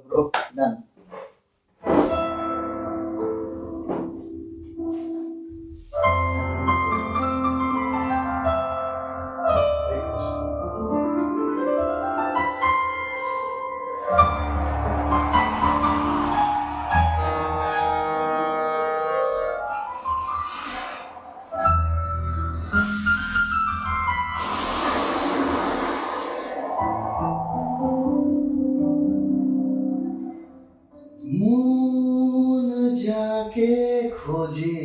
Bro, ডান। মন যাকে খোঁজে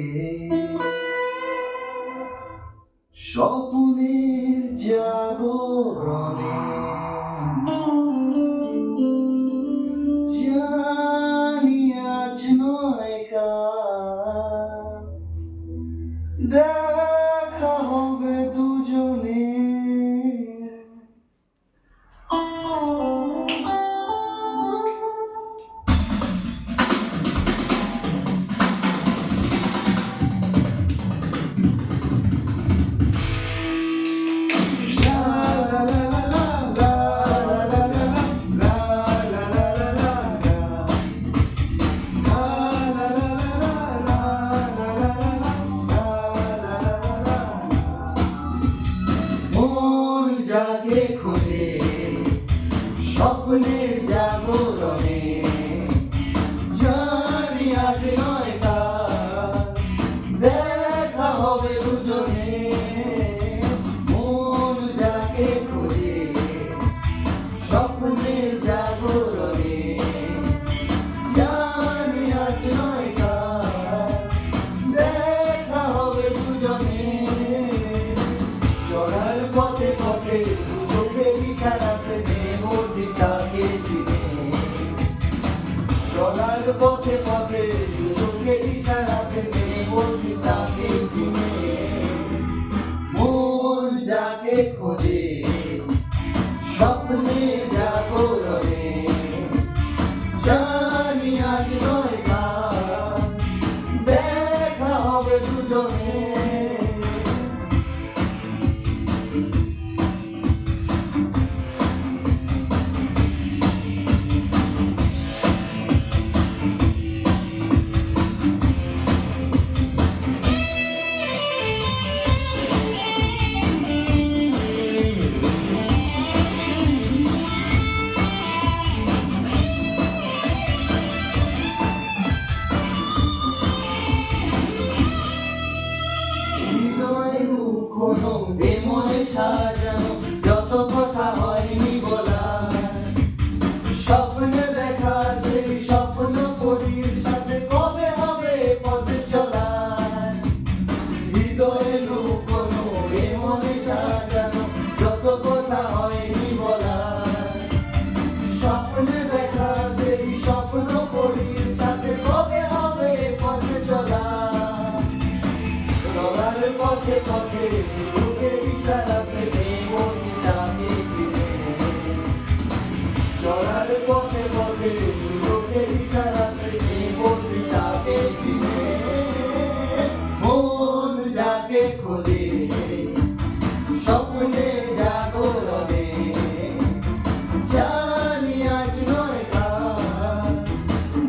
স্বপ্নের জাগরণে, জানি আজ নয় কাল দেখা হবে দুজনে। মন যাকে খোঁজে স্বপ্নের জাগরণে, জানি আজ নয় কাল দেখা হবে দুজনে। মন যাকে খোঁজে স্বপ্নের জাগরণে, জানি আজ নয় কাল দেখা হবে দুজনে। চলার পথে পথে চোখের ইশারাতে নেব তাকে চিনে, চলার পথে পথে চোখের ইশারাতে নেব তাকে চিনে। মন যাকে খোঁজে স্বপ্নে জাগরণে, জানি আজ নয় কাল দেখা হবে দুজনে। হৃদয় কোনো বেমনে সাজানো যত কথা হয়নি বলা, স্বপ্নে দেখা সেই স্বপ্ন পরীর সাথে কবে হবে পথে চলা। হৃদয়ে কোনো বেমনে সাজানো যত কথা হয়নি বলা, স্বপ্নে দেখা সেই স্বপ্ন পরীর সাথে কবে হবে পথে চলা। চলার পথে পথে চোখের ইশারাতে নেব তাকে চিনে, চলার পথে পথে চোখের ইশারাতে নেব তাকে চিনে। মন যাকে খোঁজে স্বপ্নে জাগরণে, জানি আজ নয় কাল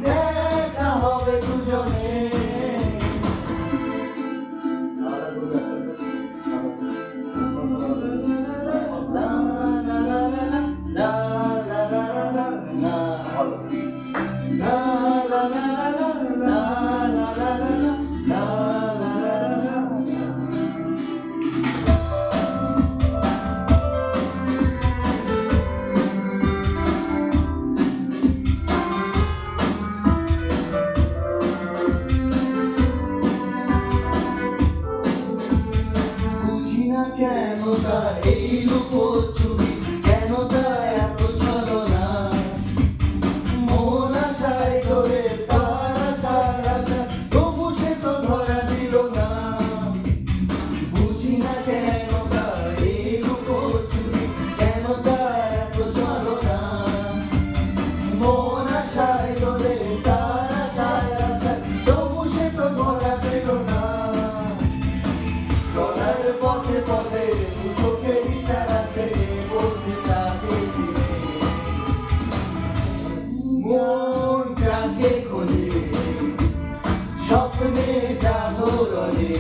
দেখা হবে দুজনে। বুঝি না কেন তার এই লুকোচুরি, কেন তার এত ছলনা। আজকে খোঁজে স্বপ্নে জাগরণে